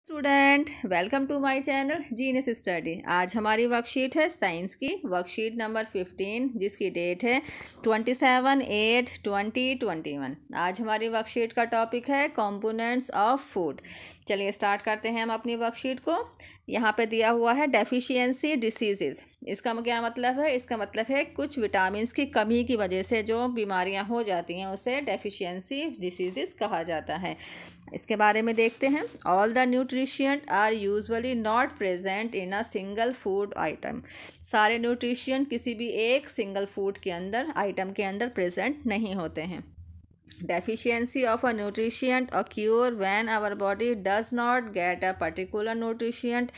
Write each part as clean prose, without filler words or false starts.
Student welcome to my channel genius study. आज हमारी worksheet है साइंस की वर्कशीट नंबर 15 जिसकी डेट है 27/8/2021। आज हमारी वर्कशीट का टॉपिक है कंपोनेंट्स ऑफ फूड। चलिए स्टार्ट करते हैं हम अपनी वर्कशीट को। यहाँ पे दिया हुआ है डेफिशिएंसी डिसीजेज। इसका क्या मतलब है? इसका मतलब है कुछ विटामिन्स की कमी की वजह से जो बीमारियाँ हो जाती हैं उसे डेफिशिएंसी डिसीजेज कहा जाता है। इसके बारे में देखते हैं। All the nutrient are usually not present in a single food item. सारे न्यूट्रिशिएंट किसी भी एक सिंगल फूड के अंदर आइटम के अंदर प्रेजेंट नहीं होते हैं। Deficiency of a nutrient occur when our body does not get a particular nutrient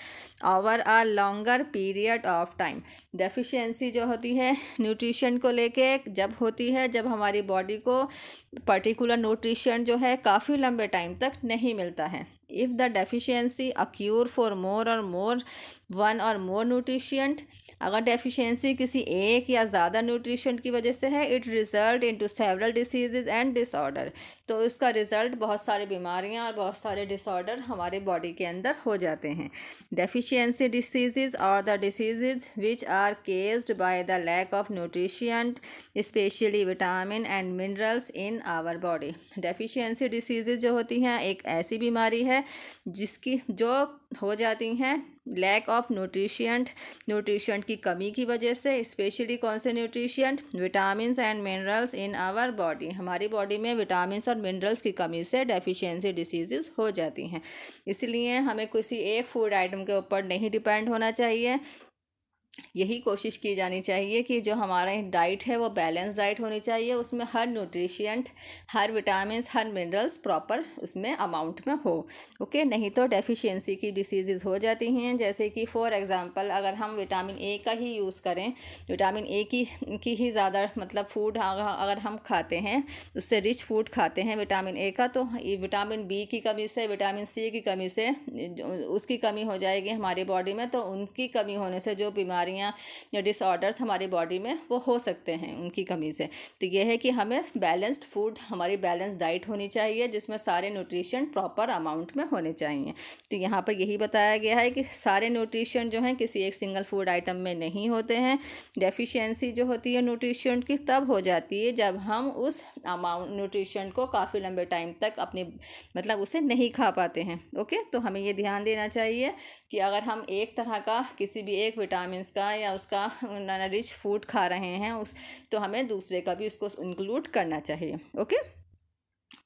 over a longer period of time. Deficiency जो होती है न्यूट्रिशन को लेके जब होती है जब हमारी बॉडी को पर्टिकुलर न्यूट्रिशन जो है काफ़ी लंबे टाइम तक नहीं मिलता है। If the deficiency occur for more और मोर वन और मोर न्यूट्रिशेंट, अगर डेफिशिएंसी किसी एक या ज़्यादा न्यूट्रिशन की वजह से है, it result into several diseases and disorder. तो इसका रिजल्ट बहुत सारी बीमारियां और बहुत सारे डिसऑर्डर हमारे बॉडी के अंदर हो जाते हैं। Deficiency diseases or the diseases which are caused by the lack of nutrient specially vitamin and minerals in our body. Deficiency diseases जो होती हैं एक ऐसी बीमारी है जिसकी जो हो जाती हैं लैक ऑफ न्यूट्रिशेंट की कमी की वजह से। स्पेशली कौन से nutrient? Vitamins and minerals in our body. हमारी बॉडी में विटामिन्स और मिनरल्स की कमी से डेफिशिएंसी डिसीजेस हो जाती हैं। इसलिए हमें किसी एक फूड आइटम के ऊपर नहीं डिपेंड होना चाहिए। यही कोशिश की जानी चाहिए कि जो हमारा डाइट है वो बैलेंस डाइट होनी चाहिए, उसमें हर न्यूट्रिशिएंट, हर विटामिन्स, हर मिनरल्स प्रॉपर उसमें अमाउंट में हो। ओके, नहीं तो डेफिशिएंसी की डिसीज़ हो जाती हैं। जैसे कि फॉर एग्जांपल अगर हम विटामिन ए का ही यूज़ करें, विटामिन ए की ही ज़्यादा मतलब फूड अगर हम खाते हैं, उससे रिच फूड खाते हैं विटामिन ए का, तो विटामिन बी की कमी से, विटामिन सी की कमी से उसकी कमी हो जाएगी हमारी बॉडी में। तो उनकी कमी होने से जो बीमारियाँ या डिसऑर्डर्स हमारी बॉडी में वो हो सकते हैं उनकी कमी से। तो ये है कि हमें बैलेंस्ड फूड, हमारी बैलेंस डाइट होनी चाहिए जिसमें सारे न्यूट्रिशन प्रॉपर अमाउंट में होने चाहिए। तो यहाँ पर यही बताया गया है कि सारे न्यूट्रिशन जो हैं किसी एक सिंगल फूड आइटम में नहीं होते हैं। डेफिशिएंसी जो होती है न्यूट्रिशन की तब हो जाती है जब हम उस अमाउंट न्यूट्रिशन को काफ़ी लंबे टाइम तक अपने मतलब उसे नहीं खा पाते हैं। ओके, तो हमें ये ध्यान देना चाहिए कि अगर हम एक तरह का किसी भी एक विटामिन का या उसका रिच फूड खा रहे हैं तो हमें दूसरे का भी उसको इंक्लूड करना चाहिए। ओके,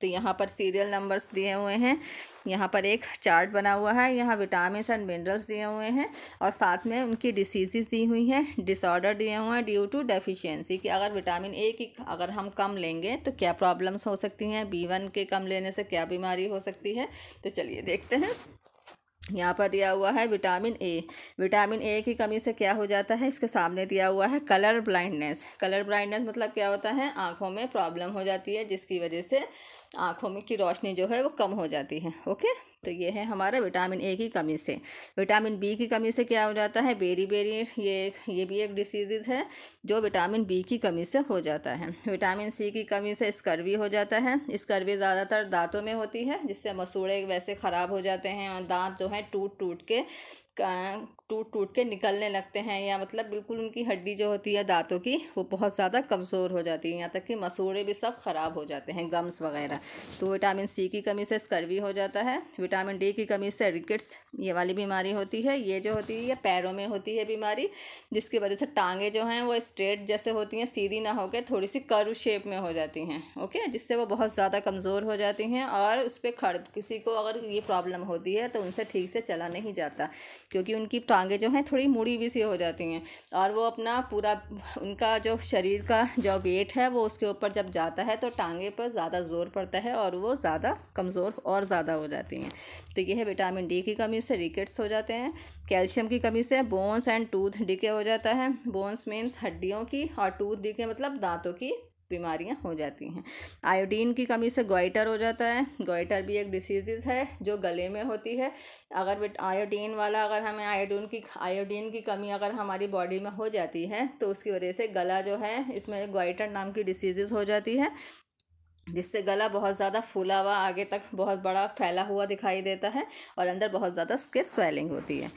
तो यहाँ पर सीरियल नंबर्स दिए हुए हैं, यहाँ पर एक चार्ट बना हुआ है, यहाँ विटामिन एंड मिनरल्स दिए हुए हैं और साथ में उनकी डिसीजेस दी हुई हैं, डिसऑर्डर दिए हुए हैं ड्यू टू डेफिशिएंसी कि अगर विटामिन ए की अगर हम कम लेंगे तो क्या प्रॉब्लम्स हो सकती हैं, B1 के कम लेने से क्या बीमारी हो सकती है। तो चलिए देखते हैं। यहाँ पर दिया हुआ है विटामिन ए। विटामिन ए की कमी से क्या हो जाता है, इसके सामने दिया हुआ है कलर ब्लाइंडनेस। कलर ब्लाइंडनेस मतलब क्या होता है? आँखों में प्रॉब्लम हो जाती है जिसकी वजह से आँखों में की रोशनी जो है वो कम हो जाती है। ओके, तो ये है हमारा विटामिन ए की कमी से। विटामिन बी की कमी से क्या हो जाता है? बेरी ये भी एक डिसीज़ है जो विटामिन बी की कमी से हो जाता है। विटामिन सी की कमी से स्कर्वी हो जाता है। स्कर्वी ज़्यादातर दांतों में होती है जिससे मसूड़े वैसे ख़राब हो जाते हैं और दांत जो है टूट टूट के निकलने लगते हैं, या मतलब बिल्कुल उनकी हड्डी जो होती है दांतों की वो बहुत ज़्यादा कमज़ोर हो जाती है, यहाँ तक कि मसूड़े भी सब ख़राब हो जाते हैं, गम्स वगैरह। तो विटामिन सी की कमी से स्कर्वी हो जाता है। विटामिन डी की कमी से रिकेट्स ये वाली बीमारी होती है। ये जो होती है ये पैरों में होती है बीमारी, जिसकी वजह से टांगे जो हैं वो स्ट्रेट जैसे होती हैं, सीधी ना होकर थोड़ी सी कर्व शेप में हो जाती हैं। ओके, जिससे वो बहुत ज़्यादा कमज़ोर हो जाती हैं और उस पर किसी को अगर ये प्रॉब्लम होती है तो उनसे ठीक से चला नहीं जाता, क्योंकि उनकी टांगे जो हैं थोड़ी मुड़ी भी सी हो जाती हैं और वो अपना पूरा उनका जो शरीर का जो वेट है वो उसके ऊपर जब जाता है तो टांगे पर ज़्यादा ज़ोर पड़ता है और वो ज़्यादा कमज़ोर और ज़्यादा हो जाती हैं। तो ये है विटामिन डी की कमी से रिकेट्स हो जाते हैं। कैल्शियम की कमी से बोन्स एंड टूथ डिके हो जाता है। बोन्स मीन्स हड्डियों की और टूथ डिके मतलब दांतों की बीमारियां हो जाती हैं। आयोडीन की कमी से गोइटर हो जाता है। गोइटर भी एक डिसीज़ है जो गले में होती है। अगर हमें आयोडीन की कमी अगर हमारी बॉडी में हो जाती है तो उसकी वजह से गला जो है इसमें गोइटर नाम की डिसीज़ हो जाती है। जिससे गला बहुत ज़्यादा फूला हुआ आगे तक बहुत बड़ा फैला हुआ दिखाई देता है और अंदर बहुत ज़्यादा उसके स्वेलिंग होती है।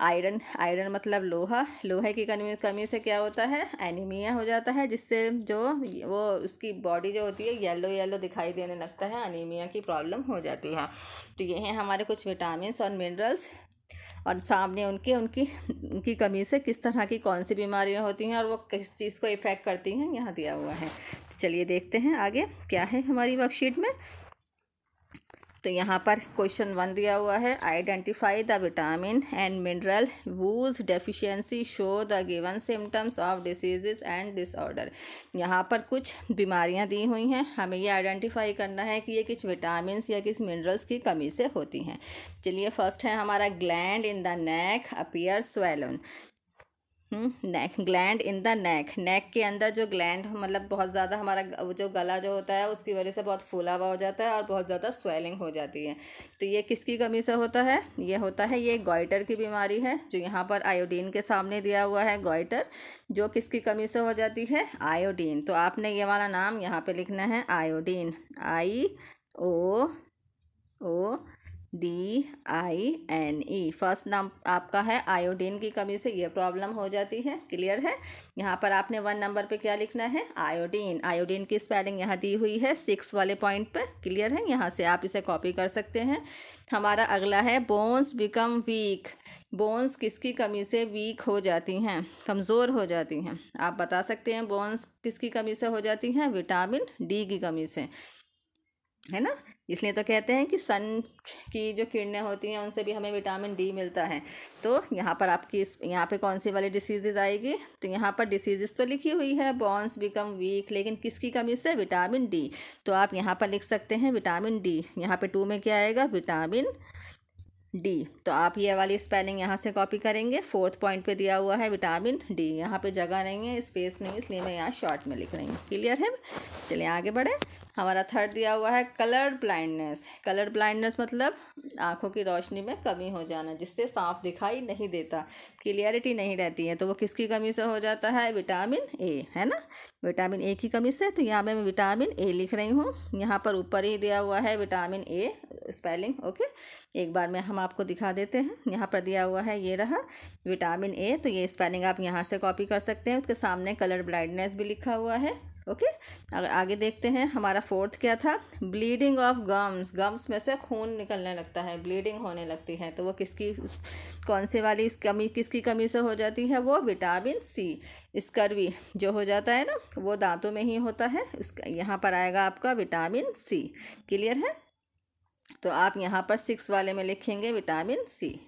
आयरन, आयरन मतलब लोहा, लोहे की कमी कमी से क्या होता है, एनीमिया हो जाता है, जिससे जो वो उसकी बॉडी जो होती है येलो येलो दिखाई देने लगता है, अनीमिया की प्रॉब्लम हो जाती है। तो ये हैं हमारे कुछ विटामिन और मिनरल्स, और सामने उनकी उनकी उनकी कमी से किस तरह की कौन सी बीमारियां होती हैं और वो किस चीज़ को इफ़ेक्ट करती हैं, यहाँ दिया हुआ है। तो चलिए देखते हैं आगे क्या है हमारी वर्कशीट में। तो यहाँ पर क्वेश्चन 1 दिया हुआ है, identify the vitamin and mineral whose deficiency show the given symptoms of diseases and disorder. यहाँ पर कुछ बीमारियाँ दी हुई हैं, हमें ये आइडेंटिफाई करना है कि ये किस विटामिन या किस मिनरल्स की कमी से होती हैं। चलिए फर्स्ट है हमारा, gland in the neck appear swollen. Neck, gland in the neck, neck के अंदर जो ग्लैंड मतलब बहुत ज़्यादा हमारा वो जो गला जो होता है उसकी वजह से बहुत फूला हुआ हो जाता है और बहुत ज़्यादा स्वेलिंग हो जाती है। तो ये किसकी कमी से होता है, ये होता है ये गॉइटर की बीमारी है, जो यहाँ पर आयोडीन के सामने दिया हुआ है, गॉइटर, जो किसकी कमी से हो जाती है, आयोडीन। तो आपने ये वाला नाम यहाँ पे लिखना है, आयोडीन, IODINE। फर्स्ट नाम आपका है, आयोडीन की कमी से ये प्रॉब्लम हो जाती है, क्लियर है। यहाँ पर आपने 1 नंबर पे क्या लिखना है, आयोडीन। आयोडीन की स्पेलिंग यहाँ दी हुई है 6 वाले पॉइंट पे, क्लियर है। यहाँ से आप इसे कॉपी कर सकते हैं। हमारा अगला है, बोन्स बिकम वीक। बोन्स किसकी कमी से वीक हो जाती हैं, कमज़ोर हो जाती हैं, आप बता सकते हैं बोन्स किसकी कमी से हो जाती हैं, विटामिन डी की कमी से, है ना। इसलिए तो कहते हैं कि सन की जो किरणें होती हैं उनसे भी हमें विटामिन डी मिलता है। तो यहाँ पर आपकी यहाँ पे कौन सी वाली डिसीजेज आएगी, तो यहाँ पर डिसीजेज तो लिखी हुई है, बॉन्स बिकम वीक, लेकिन किसकी कमी से, विटामिन डी। तो आप यहाँ पर लिख सकते हैं विटामिन डी। यहाँ पे 2 में क्या आएगा, विटामिन डी। तो आप ये वाली स्पेलिंग यहाँ से कॉपी करेंगे। 4th पॉइंट पे दिया हुआ है विटामिन डी, यहाँ पे जगह नहीं है, स्पेस नहीं, इसलिए मैं यहाँ शॉर्ट में लिख रही हूँ, क्लियर है। चलिए आगे बढ़े। हमारा 3rd दिया हुआ है, कलर ब्लाइंडनेस। कलर ब्लाइंडनेस मतलब आँखों की रोशनी में कमी हो जाना, जिससे साफ दिखाई नहीं देता, क्लियरिटी नहीं रहती है। तो वो किसकी कमी से हो जाता है, विटामिन ए, है ना, विटामिन ए की कमी से। तो यहाँ पे मैं विटामिन ए लिख रही हूँ, यहाँ पर ऊपर ही दिया हुआ है विटामिन ए स्पेलिंग, ओके। एक बार में हम आपको दिखा देते हैं, यहाँ पर दिया हुआ है, ये रहा विटामिन ए। तो ये स्पेलिंग आप यहाँ से कॉपी कर सकते हैं, उसके सामने कलर ब्लाइंडनेस भी लिखा हुआ है, ओके। अगर आगे देखते हैं, हमारा 4th क्या था, ब्लीडिंग ऑफ गम्स। गम्स में से खून निकलने लगता है, ब्लीडिंग होने लगती है। तो वो किसकी, कौन से वाली कमी, किसकी कमी से हो जाती है, वो विटामिन सी। स्कर्वी जो हो जाता है ना, वो दांतों में ही होता है, इसका यहाँ पर आएगा आपका विटामिन सी, क्लियर है। तो आप यहाँ पर 6 वाले में लिखेंगे विटामिन सी,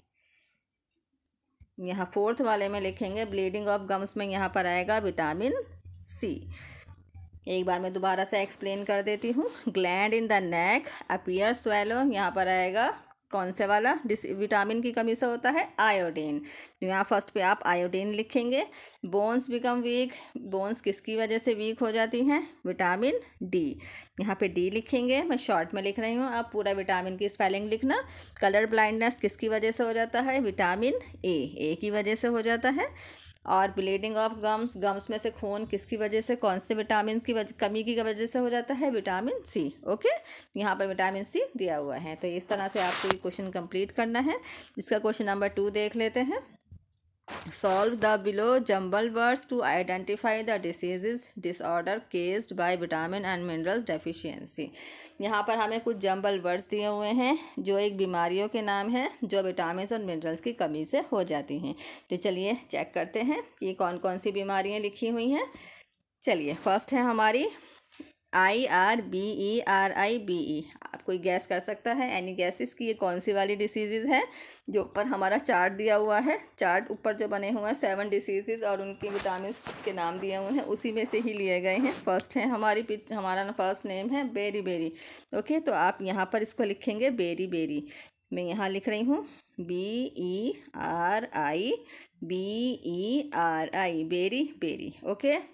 यहाँ 4th वाले में लिखेंगे ब्लीडिंग ऑफ गम्स में यहाँ पर आएगा विटामिन सी। एक बार मैं दोबारा से एक्सप्लेन कर देती हूँ, gland in the neck appear swallow, यहाँ पर आएगा कौन से वाला, विटामिन की कमी से होता है, आयोडीन। तो यहाँ फर्स्ट पे आप आयोडीन लिखेंगे। बोन्स बिकम वीक, बोन्स किसकी वजह से वीक हो जाती हैं, विटामिन डी। यहाँ पे डी लिखेंगे, मैं शॉर्ट में लिख रही हूँ, आप पूरा विटामिन की स्पेलिंग लिखना। कलर ब्लाइंडनेस किसकी वजह से हो जाता है, विटामिन ए की वजह से हो जाता है। और ब्लीडिंग ऑफ गम्स, गम्स में से खून किसकी वजह से, कौन से विटामिन की कमी की वजह से हो जाता है, विटामिन सी, ओके। यहाँ पर विटामिन सी दिया हुआ है। तो इस तरह से आपको ये क्वेश्चन कंप्लीट करना है। इसका क्वेश्चन नंबर 2 देख लेते हैं। Solve the below jumble words to identify the diseases disorder caused by vitamin and minerals deficiency. यहाँ पर हमें कुछ जम्बल वर्ड्स दिए हुए हैं, जो एक बीमारियों के नाम हैं जो विटामिन और मिनरल्स की कमी से हो जाती हैं। तो चलिए चेक करते हैं ये कौन कौन सी बीमारियाँ लिखी हुई हैं। चलिए फर्स्ट है हमारी IRBERIBE। आप कोई गैस कर सकता है, एनी गैसेस की ये कौन सी वाली डिसीज़ है। जो ऊपर हमारा चार्ट दिया हुआ है, चार्ट ऊपर जो बने हुए हैं 7 डिसीज़ और उनके विटामिन के नाम दिए हुए हैं, उसी में से ही लिए गए हैं। फर्स्ट है हमारा फर्स्ट नेम है बेरी बेरी, ओके। तो आप यहाँ पर इसको लिखेंगे बेरी बेरी। मैं यहाँ लिख रही हूँ BERI बेरी बेरी, ओके।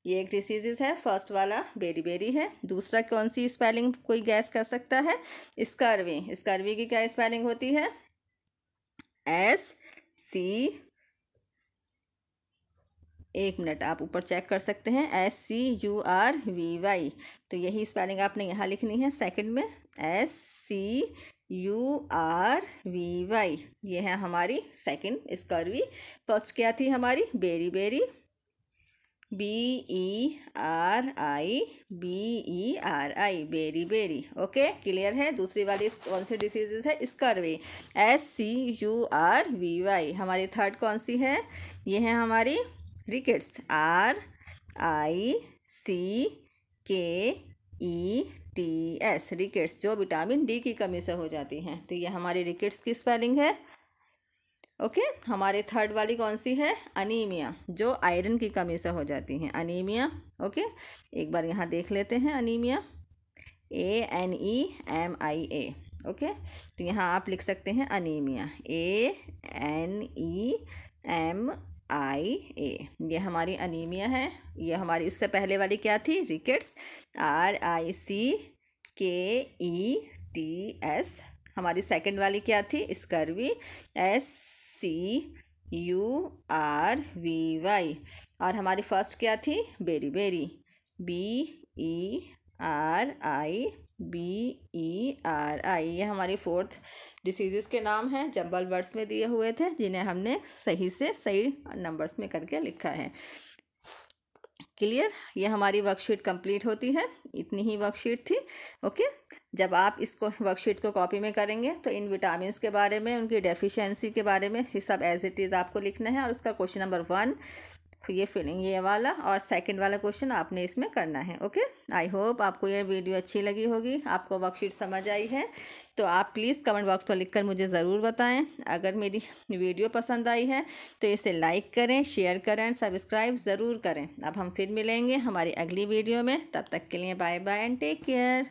ये एक डिसीज़ है, फर्स्ट वाला बेरी बेरी है। दूसरा कौन सी स्पेलिंग कोई गैस कर सकता है, स्कर्वी। स्कर्वी की क्या स्पेलिंग होती है, SC एक मिनट, आप ऊपर चेक कर सकते हैं, SCURVY, तो यही स्पेलिंग आपने यहाँ लिखनी है सेकंड में, SCURVY, ये है हमारी सेकंड स्कर्वी। फर्स्ट क्या थी हमारी, beriberi, BERI, beriberi. Okay, clear है। दूसरी वाली कौन सी डिसीज है, स्कर्वी, SCURVY। हमारी थर्ड कौन सी है, ये है हमारी रिकेट्स, RICKETS, रिकेट्स, जो विटामिन डी की कमी से हो जाती हैं। तो ये हमारी रिकेट्स की स्पेलिंग है। ओके, हमारी थर्ड वाली कौन सी है, अनीमिया, जो आयरन की कमी से हो जाती हैं, अनीमिया। ओके, एक बार यहाँ देख लेते हैं, अनीमिया, ANEMIA। ओके, तो यहाँ आप लिख सकते हैं अनीमिया, ANEMIA, ये हमारी अनीमिया है। ये हमारी उससे पहले वाली क्या थी, रिकेट्स, RICKETS। हमारी सेकंड वाली क्या थी, स्कर्वी, SCURVY। और हमारी फर्स्ट क्या थी, बेरी बेरी, BERI। ये हमारी फोर्थ डिसीज़ के नाम हैं, जंबल वर्ड्स में दिए हुए थे, जिन्हें हमने सही से सही नंबर्स में करके लिखा है। क्लियर, ये हमारी वर्कशीट कंप्लीट होती है। इतनी ही वर्कशीट थी। ओके, जब आप इसको वर्कशीट को कॉपी में करेंगे तो इन विटामिन्स के बारे में, उनकी डेफिशिएंसी के बारे में ये सब एज इट इज़ आपको लिखना है। और उसका क्वेश्चन नंबर 1 ये फिलिंग, ये वाला, और सेकंड वाला क्वेश्चन आपने इसमें करना है। ओके, आई होप आपको ये वीडियो अच्छी लगी होगी, आपको वर्कशीट समझ आई है। तो आप प्लीज़ कमेंट बॉक्स पर लिखकर मुझे ज़रूर बताएं। अगर मेरी वीडियो पसंद आई है तो इसे लाइक करें, शेयर करें, सब्सक्राइब ज़रूर करें। अब हम फिर मिलेंगे हमारी अगली वीडियो में, तब तक के लिए bye bye and take care.